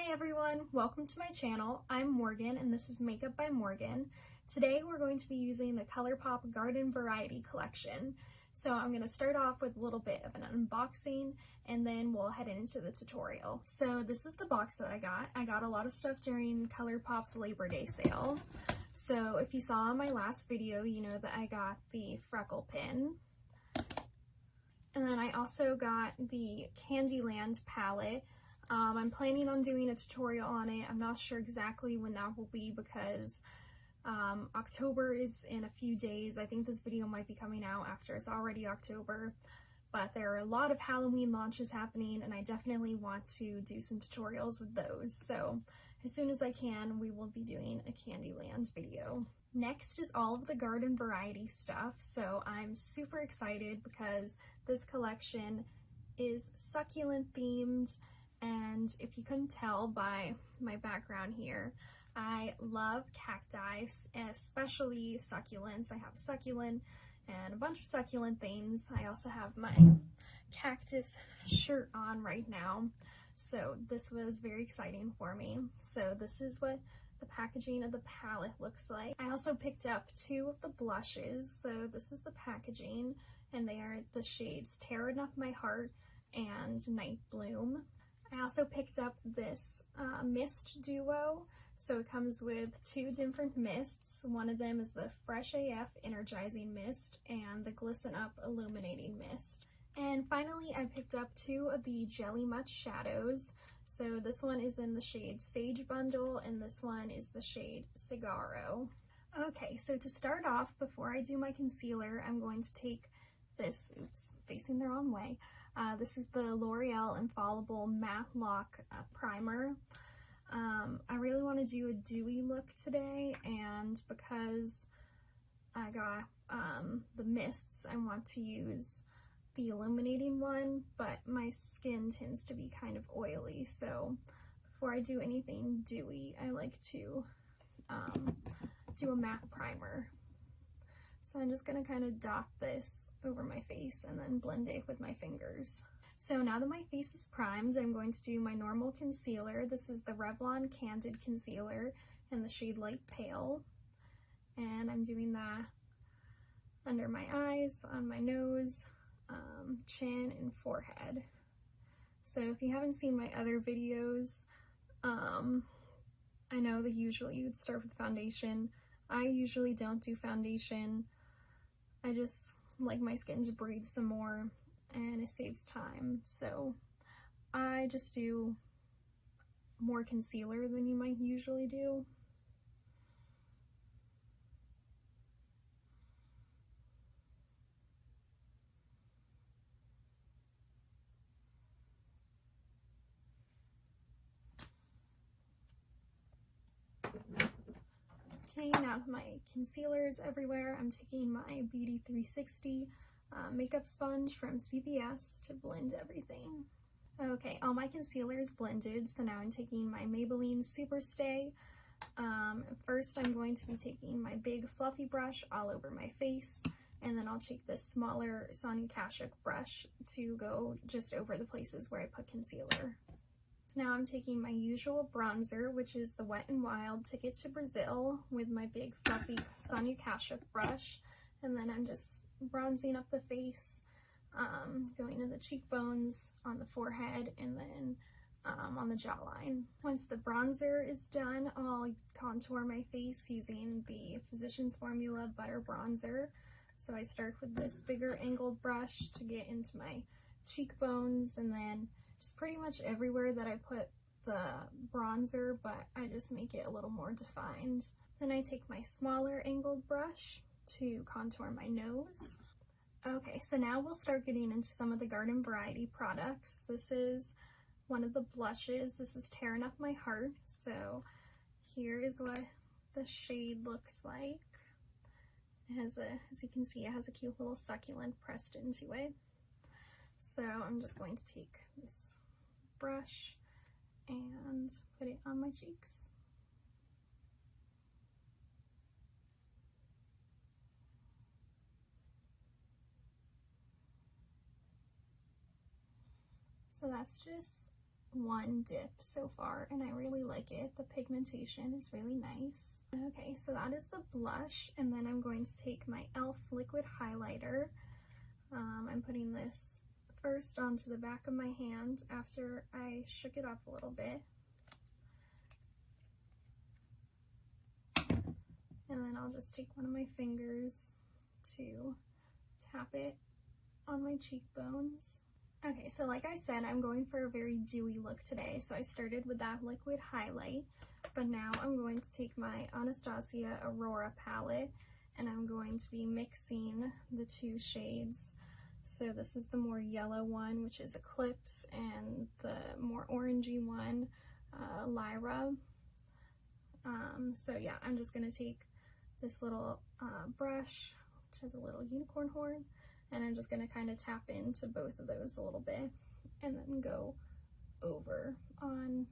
Hi everyone, welcome to my channel. I'm Morgan and this is Makeup by Morgan. Today we're going to be using the Colourpop Garden Variety Collection. So I'm going to start off with a little bit of an unboxing and then we'll head into the tutorial. So this is the box that I got. I got a lot of stuff during Colourpop's Labor Day sale. So if you saw in my last video, you know that I got the freckle pin. And then I also got the Candyland palette. I'm planning on doing a tutorial on it. I'm not sure exactly when that will be because October is in a few days. I think this video might be coming out after it's already October, but there are a lot of Halloween launches happening and I definitely want to do some tutorials with those. So as soon as I can, we will be doing a Candyland video. Next is all of the garden variety stuff. So I'm super excited because this collection is succulent themed. And if you couldn't tell by my background here, I love cacti, especially succulents. I have a succulent and a bunch of succulent things. I also have my cactus shirt on right now. So this was very exciting for me. So this is what the packaging of the palette looks like. I also picked up two of the blushes. So this is the packaging and they are the shades Tearing Up My Heart and Night Bloom. I also picked up this mist duo. So it comes with two different mists. One of them is the Fresh AF Energizing Mist and the Glisten Up Illuminating Mist. And finally, I picked up two of the Jelly Much shadows. So this one is in the shade Sage Bundle and this one is the shade Cigarro. Okay, so to start off, before I do my concealer, I'm going to take this, oops, facing the wrong way. This is the L'Oreal Infallible Matte Lock Primer. I really want to do a dewy look today, and because I got the mists, I want to use the illuminating one, but my skin tends to be kind of oily, so before I do anything dewy, I like to do a matte primer. So I'm just going to kind of dot this over my face and then blend it with my fingers. So now that my face is primed, I'm going to do my normal concealer. This is the Revlon Candid Concealer in the shade Light Pale. And I'm doing that under my eyes, on my nose, chin, and forehead. So if you haven't seen my other videos, I know that usually you would start with foundation. I usually don't do foundation. I just like my skin to breathe some more and it saves time. So I just do more concealer than you might usually do. Okay, now that my concealer is everywhere, I'm taking my Beauty 360 makeup sponge from CVS to blend everything. Okay, all my concealer is blended, so now I'm taking my Maybelline Superstay. First, I'm going to be taking my big fluffy brush all over my face, and then I'll take this smaller Sonia Kashuk brush to go just over the places where I put concealer. Now I'm taking my usual bronzer, which is the Wet n Wild Ticket to Brazil, with my big fluffy Sonia Kashuk brush, and then I'm just bronzing up the face, going to the cheekbones, on the forehead, and then on the jawline. Once the bronzer is done, I'll contour my face using the Physicians Formula Butter Bronzer. So I start with this bigger angled brush to get into my cheekbones, and then just pretty much everywhere that I put the bronzer, but I just make it a little more defined. Then I take my smaller angled brush to contour my nose. Okay, so now we'll start getting into some of the Garden Variety products. This is one of the blushes. This is Tearing Up My Heart. So here is what the shade looks like. It has a, as you can see, it has a cute little succulent pressed into it. So I'm just going to take this brush and put it on my cheeks. So that's just one dip so far, and I really like it. The pigmentation is really nice. Okay, so that is the blush, and then I'm going to take my e.l.f. liquid highlighter. I'm putting this first onto the back of my hand after I shook it up a little bit. And then I'll just take one of my fingers to tap it on my cheekbones. Okay, so like I said, I'm going for a very dewy look today, so I started with that liquid highlight, but now I'm going to take my Anastasia Aurora palette, and I'm going to be mixing the two shades. So this is the more yellow one, which is Eclipse, and the more orangey one, Lyra. So yeah, I'm just gonna take this little brush, which has a little unicorn horn, and I'm just gonna kind of tap into both of those a little bit, and then go over on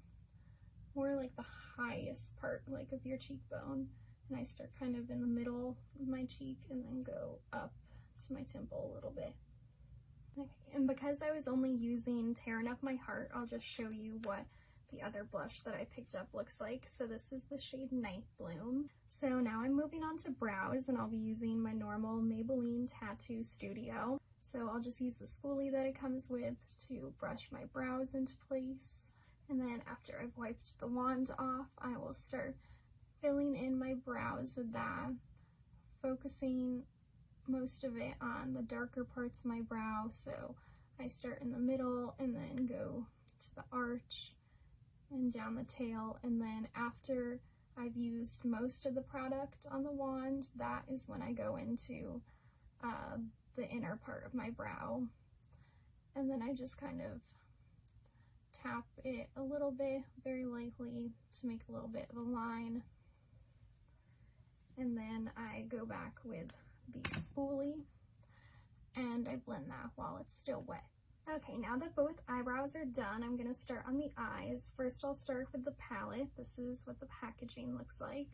more like the highest part, like of your cheekbone. And I start kind of in the middle of my cheek and then go up to my temple a little bit. Okay, and because I was only using Tearing Up My Heart, I'll just show you what the other blush that I picked up looks like. So this is the shade Night Bloom. So now I'm moving on to brows, and I'll be using my normal Maybelline Tattoo Studio. So I'll just use the spoolie that it comes with to brush my brows into place. And then after I've wiped the wand off, I will start filling in my brows with that, focusing most of it on the darker parts of my brow. So I start in the middle and then go to the arch and down the tail, and then after I've used most of the product on the wand, that is when I go into the inner part of my brow, and then I just kind of tap it a little bit, very lightly, to make a little bit of a line, and then I go back with the spoolie and I blend that while it's still wet. Okay, now that both eyebrows are done, I'm gonna start on the eyes. First, I'll start with the palette. This is what the packaging looks like.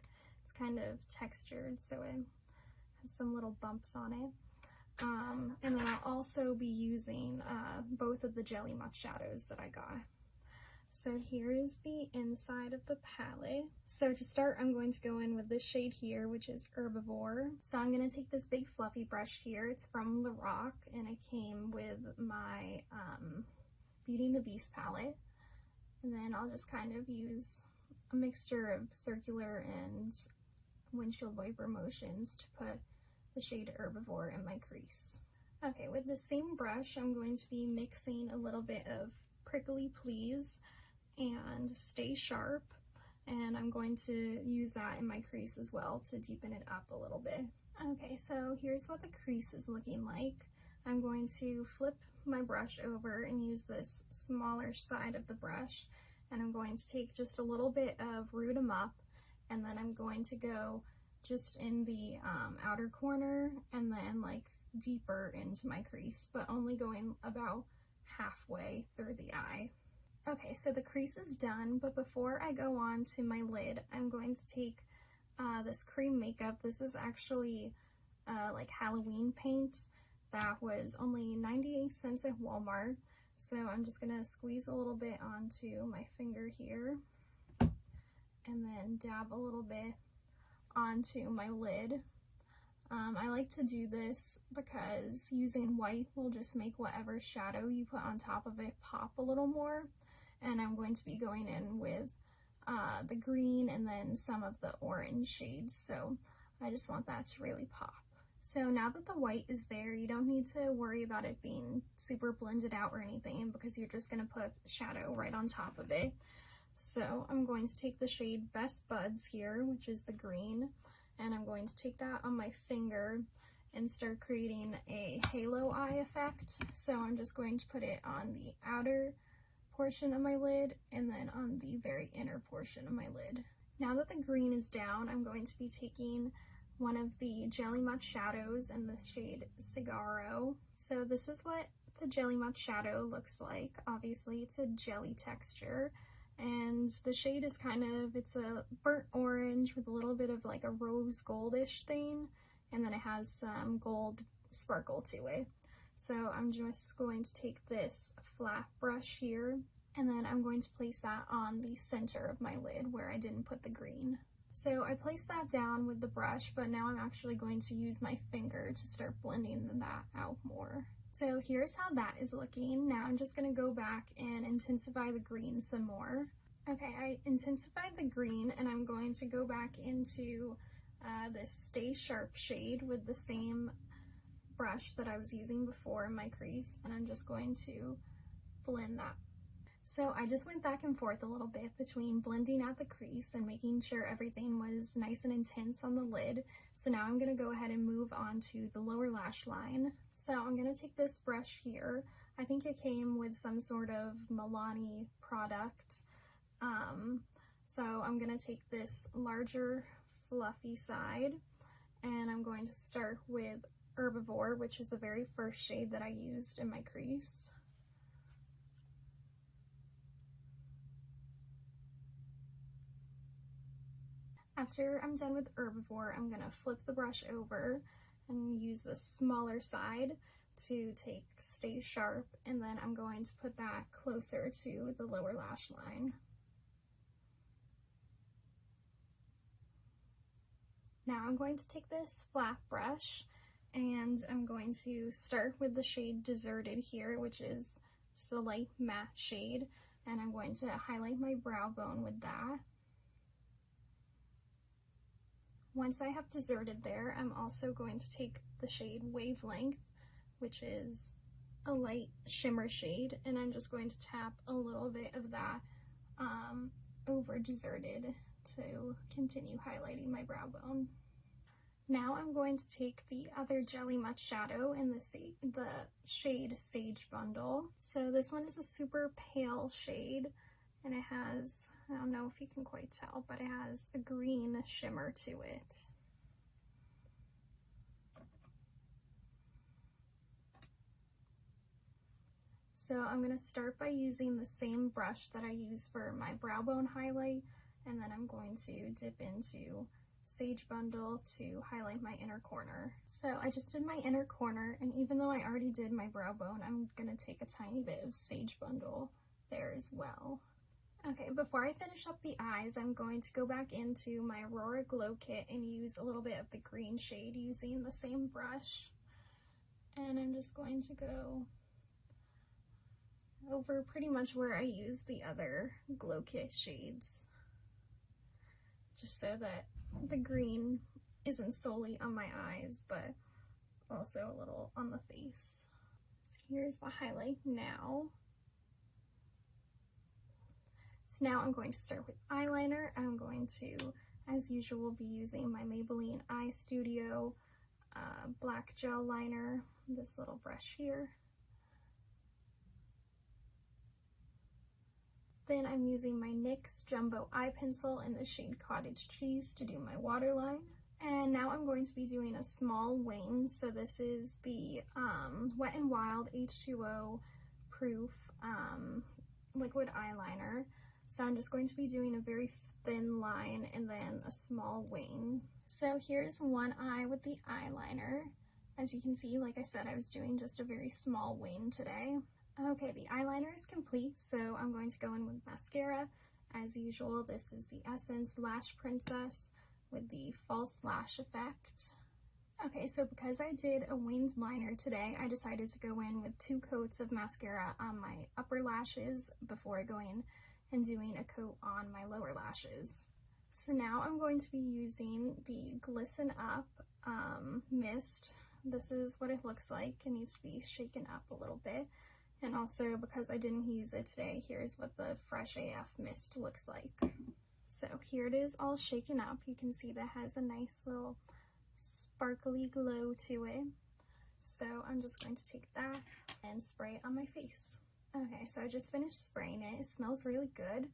It's kind of textured, so it has some little bumps on it. And then I'll also be using both of the Jelly Much shadows that I got. So here is the inside of the palette. So to start, I'm going to go in with this shade here, which is Herbivore. So I'm going to take this big fluffy brush here. It's from Lorac, and it came with my Beauty and the Beast palette. And then I'll just kind of use a mixture of circular and windshield wiper motions to put the shade Herbivore in my crease. Okay, with the same brush, I'm going to be mixing a little bit of Prickly Please and Stay Sharp, and I'm going to use that in my crease as well to deepen it up a little bit. Okay, so here's what the crease is looking like. I'm going to flip my brush over and use this smaller side of the brush, and I'm going to take just a little bit of Root 'em Up, and then I'm going to go just in the outer corner and then like deeper into my crease, but only going about halfway through the eye. Okay, so the crease is done, but before I go on to my lid, I'm going to take this cream makeup. This is actually like Halloween paint that was only 98 cents at Walmart. So I'm just gonna squeeze a little bit onto my finger here and then dab a little bit onto my lid. I like to do this because using white will just make whatever shadow you put on top of it pop a little more, and I'm going to be going in with the green and then some of the orange shades, so I just want that to really pop. So now that the white is there, you don't need to worry about it being super blended out or anything, because you're just going to put shadow right on top of it. So I'm going to take the shade Best Buds here, which is the green, and I'm going to take that on my finger and start creating a halo eye effect. So I'm just going to put it on the outer portion of my lid and then on the very inner portion of my lid. Now that the green is down, I'm going to be taking one of the Jelly Much shadows in the shade Cigarro. So this is what the Jelly Much shadow looks like. Obviously it's a jelly texture, and the shade is kind of, it's a burnt orange with a little bit of like a rose goldish thing, and then it has some gold sparkle to it. So I'm just going to take this flat brush here And then I'm going to place that on the center of my lid where I didn't put the green. So I placed that down with the brush, but now I'm actually going to use my finger to start blending that out more. So here's how that is looking. Now I'm just gonna go back and intensify the green some more. Okay, I intensified the green and I'm going to go back into this Stay Sharp shade with the same brush that I was using before in my crease, and I'm just going to blend that. So I just went back and forth a little bit between blending out the crease and making sure everything was nice and intense on the lid. So now I'm going to go ahead and move on to the lower lash line. So I'm going to take this brush here. I think it came with some sort of Milani product. So I'm going to take this larger fluffy side and I'm going to start with R.B.G, which is the very first shade that I used in my crease. After I'm done with R.B.G, I'm going to flip the brush over and use the smaller side to take Stay Sharp, and then I'm going to put that closer to the lower lash line. Now I'm going to take this flat brush and I'm going to start with the shade Deserted here, which is just a light matte shade, and I'm going to highlight my brow bone with that. Once I have Deserted there, I'm also going to take the shade Wavelength, which is a light shimmer shade, and I'm just going to tap a little bit of that over Deserted to continue highlighting my brow bone. Now I'm going to take the other Jelly Much shadow in the shade Sage Bundle. So this one is a super pale shade, and it has, I don't know if you can quite tell, but it has a green shimmer to it. So I'm going to start by using the same brush that I use for my brow bone highlight, and then I'm going to dip into Sage Bundle to highlight my inner corner. So I just did my inner corner, and even though I already did my brow bone, I'm going to take a tiny bit of Sage Bundle there as well. Okay, before I finish up the eyes, I'm going to go back into my Aurora Glow Kit and use a little bit of the green shade using the same brush. And I'm just going to go over pretty much where I use the other Glow Kit shades, just so that the green isn't solely on my eyes, but also a little on the face. So here's the highlight now. So now I'm going to start with eyeliner. I'm going to, as usual, be using my Maybelline Eye Studio black gel liner, this little brush here. Then I'm using my NYX Jumbo Eye Pencil in the shade Cottage Cheese to do my waterline. And now I'm going to be doing a small wing. So this is the Wet n Wild H2O proof liquid eyeliner. So I'm just going to be doing a very thin line and then a small wing. So here's one eye with the eyeliner. As you can see, like I said, I was doing just a very small wing today. Okay, the eyeliner is complete, so I'm going to go in with mascara. As usual, this is the Essence Lash Princess with the false lash effect. Okay, so because I did a winged liner today, I decided to go in with 2 coats of mascara on my upper lashes before going and doing a coat on my lower lashes. So now I'm going to be using the Glisten Up mist. This is what it looks like. It needs to be shaken up a little bit. And also, because I didn't use it today, here's what the Fresh AF mist looks like. So here it is all shaken up. You can see that has a nice little sparkly glow to it. So I'm just going to take that and spray it on my face. Okay, so I just finished spraying it. It smells really good.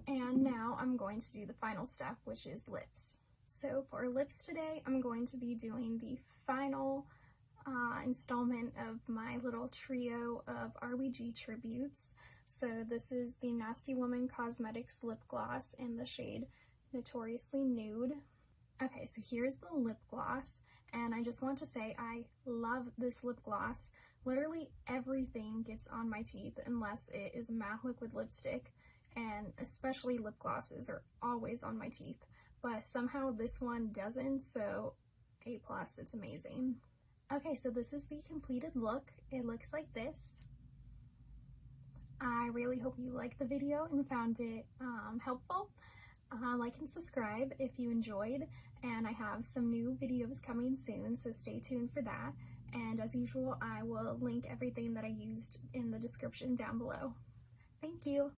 And now I'm going to do the final step, which is lips. So for lips today, I'm going to be doing the final installment of my little trio of R.B.G tributes. So this is the Nasty Woman Cosmetics lip gloss in the shade Notoriously Nude. Okay, so here's the lip gloss, And I just want to say I love this lip gloss. Literally everything gets on my teeth unless it is matte liquid lipstick, and especially lip glosses are always on my teeth. But somehow this one doesn't, so A+, it's amazing. Okay, so this is the completed look. It looks like this. I really hope you liked the video and found it helpful. Like and subscribe if you enjoyed, and I have some new videos coming soon, so stay tuned for that. And as usual, I will link everything that I used in the description down below. Thank you!